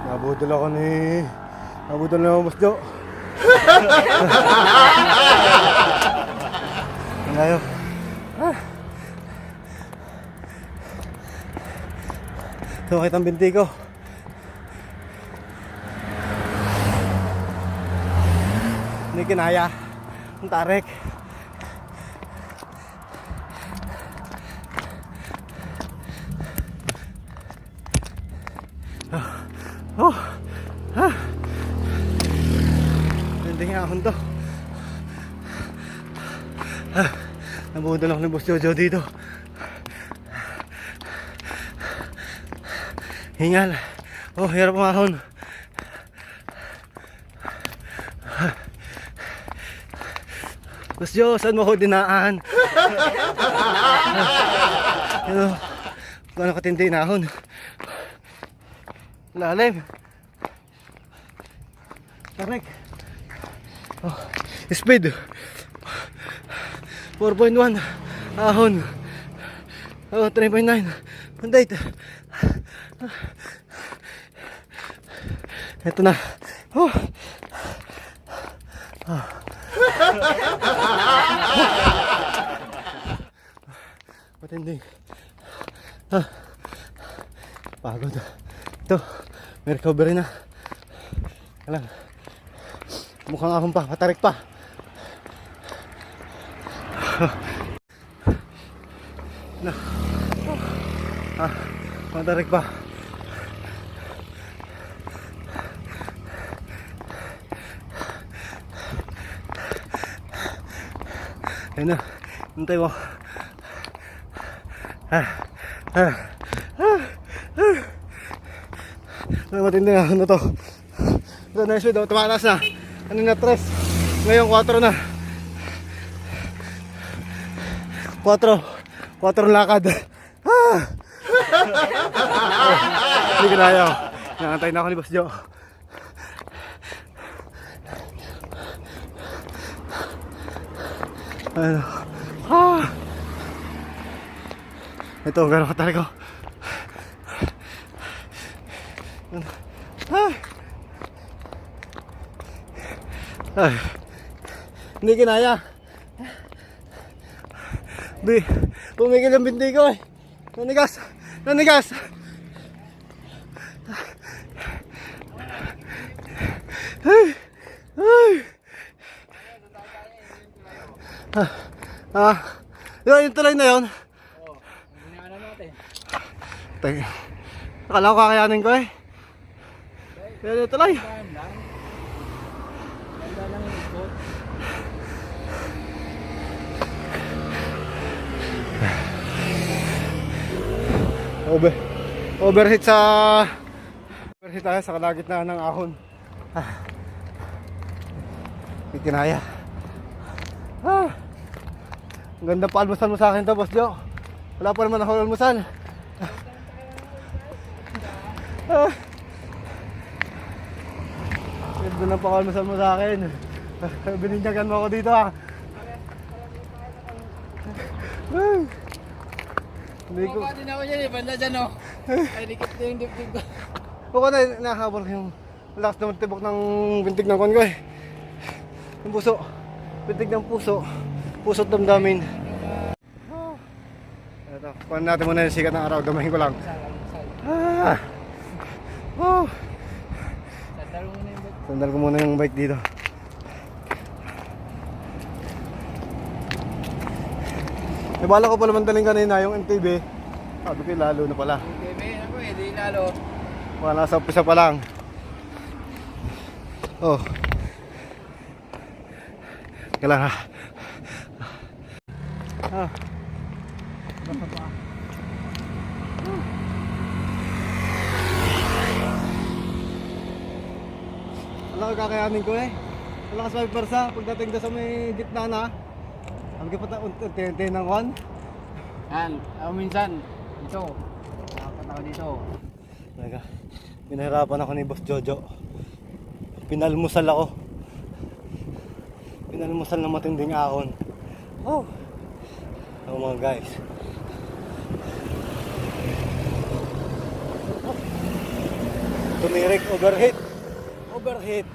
Nabudol ako ni... Nabudol na ako, Boss Jo. Ang layo. Sumakit ang binti ko. Hindi kinaya ang tarik. Hindi nga akong to. Nabudol ako ni Boss Jojo dito. Hingal. Oh, hirap umahon. Boss Jo, saan mo ako dinaan? Kung ano katindi inahon. Lalim. Tarik. Oh, speed 4.1 ahon. Oh, 3.9 mandate. Ito na. Oh. Oh. Matindi. Pagod. Ito, may recovery na. Alam. Mukhang akong pa, patarik pa. Na. Patarik pa. Ayun na, hintay mo. Matindi na, ano to? Ito na yung tumakas na. Ano na, 3. Ngayon 4 na. 4 lakad. Hindi kinaya ko. Nakantay na ako ni Boss Jo. Ano? Ito, gano'n katarik ko. Ay, hindi kinaya. Pumigil ang binti ko eh. Nanigas. Yung tulay na yun. Oo, hindi natin. Akala ko kakayanin ko eh. Pero yung tulay. Ganda lang yung ikot. Overheat tayo sa kalagitnaan ng ahon. Hindi kinaya. Ang ganda pa almusal mo sa akin to, Boss Jo. Wala pa naman ako almusal. Ganda na pa almusal mo sa akin. Bininyagan mo ako dito ha. Hindi ko. Mukha din ako dyan eh, banda dyan oh. Ay, dikit na yung dibdib ko. Huwag ko na nahabol yung lakas ng tibok ng bintig ng kon ko eh. Yung puso. Bintig ng puso. Puso't damdamin. Ito, kuhan natin muna yung sikat ng araw. Gamahin ko lang. Sandal ko muna yung bike dito. May bala ko pa naman daling kanina yung MTB. Sabi ko lalo na pala. MTB, ako eh, di lalo. Wala, nasa umpisa pa lang. Oh. Kailangan ha. Basta pa. Wala ko kakayanin ko eh. Wala ka sa may persa. Pagdating na sa may gitna na. Sabi ka pa unti-unti ng kwan. Yan, ako minsan, dito. Nakapat ako dito. Talaga, pinahirapan ako ni Boss Jojo. Pinalmusal ako. Pinalmusal na matinding ahon. Oh! Ako mga guys. Tumirik, overheat. Overheat.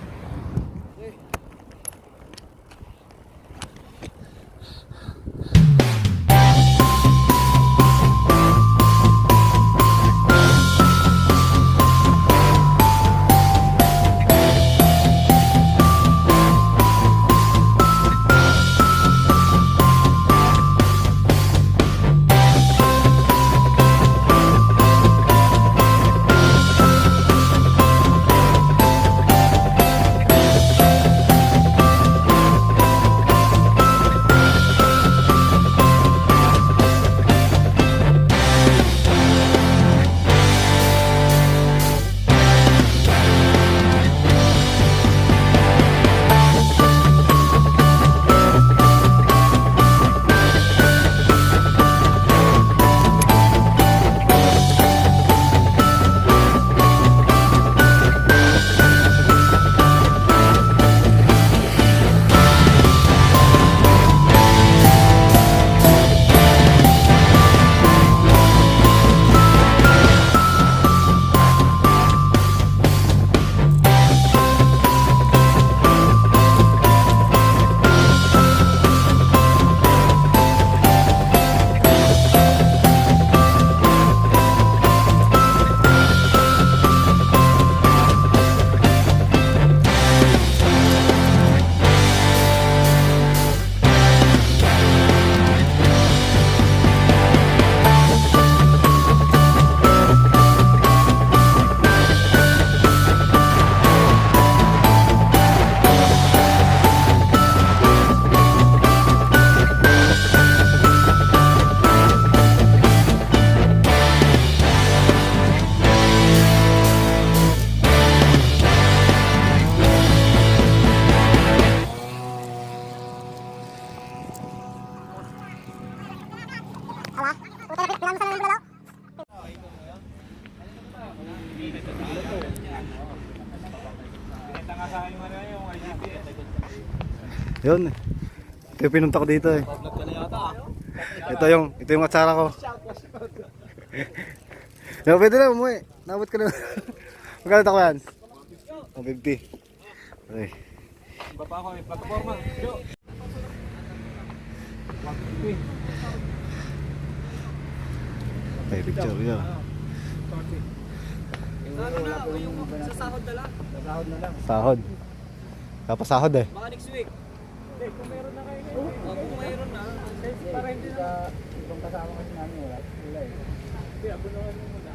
Yun. Ito yung pinunta ko dito eh. Ito yung atsara ko. Yo, pwede na umuwi. Nabot ka na. Magkano ako yan? 150. Okay. Iba pa ako, may plataforma. Yo! 150. Okay, picture yun. Sa sahod na lang. Sahod. Tapos sahod eh. Baka next week. Hindi, kung meron na kayo ngayon. Kung meron na. Para hindi na. Ibang kasama kasi namin wala. Wala eh. Hindi, abunawan mo muna.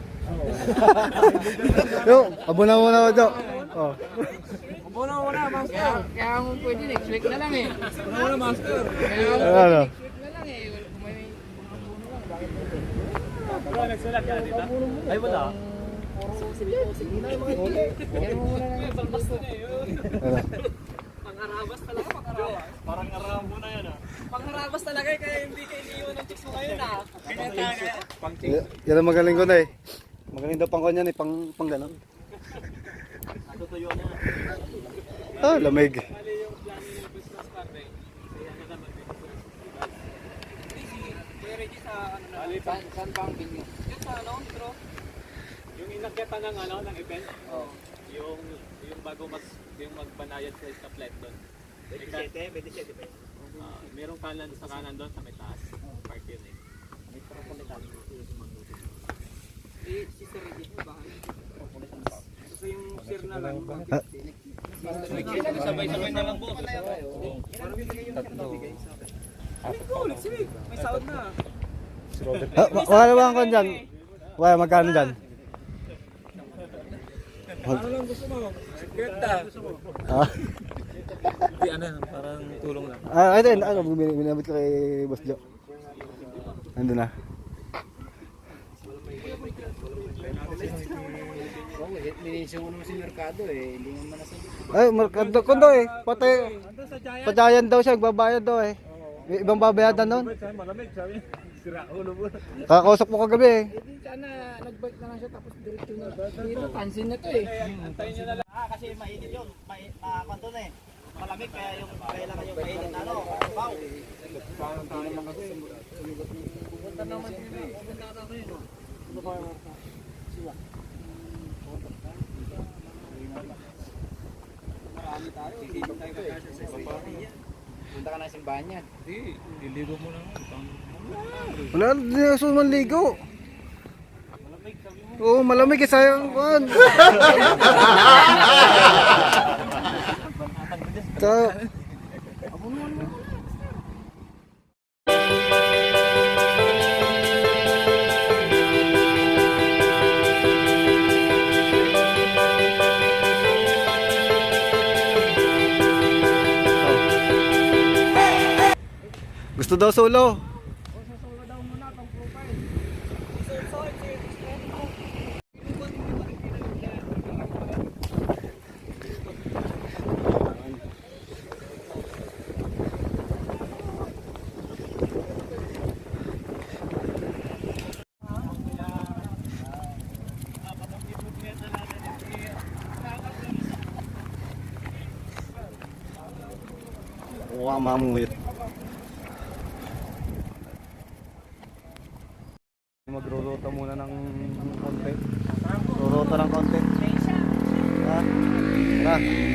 Yo, abuna muna ako dyan. Oh. Abunawan mo na, master. Kaya kung pwede next week na lang eh. Abunawan mo na, master. Kaya kung Ano? next week na lang eh. Kung may Bro, nagsulat ka dito? Ay, wala. Ano? Pangharabas talaga, pangharabas. Parang aramo na yan ah. Pangharabas talaga eh, kaya hindi kayo iniwan ng chicks mo ngayon ah. Pang Yan ang magaling ko na eh. Magaling daw pang kanyan eh, pang ganon. Natutuyo na. Ah, lamig. Mali yung plano ng business pare. Kaya na naman din. Kuya Reggie sa ano na? Mali pa. Saan pa ang venue? Yun sa ano, bro? Yung inakyatan ng ano, ng event. Oo. Yung bago yung magbanayad sa stoplight doon. 27 pa yun. Merong kanan sa kanan doon sa may taas. Park yun eh. May propolitan. Si Sir Reggie, baka. Kasi yung sir na lang. Ah, Sabay-sabay na lang boss. May sahod na. wala ba ang kon dyan? Wala, magkano dyan? Ano lang gusto mo? Secreta. Ah, Di ano, parang tulong lang. ito yun. Ano, binabit ko kay Boss Joe. Nandun na. Linisyo ko naman si Mercado eh. Hindi mo manasabi. Ay, markado ko daw eh. Pati, sa Giant daw siya, nagbabayad daw eh. May ibang babayadan doon. Malamig, sabi. Sira ulo mo. Kakausap mo kagabi eh. Sana nag-bike na lang siya tapos diretso na. Dito, tansin na to eh. Antayin nyo na lang. Kasi mainit yun, kwanto na eh. Malamig kaya yung kailangan yung mainit na ano, baw. Pupunta naman sila. Pupunta na kayo. Ano ba yung siwa? Punta ka na simbahan niya. Hindi, liligo mo lang. Wala, hindi na gusto manligo. Oo, malamig eh, sayang kuhan. Ta. Gusto daw solo. Wow, mamungit. Magro-rota muna ng konti. Rorota ng konti. Ha? Tara.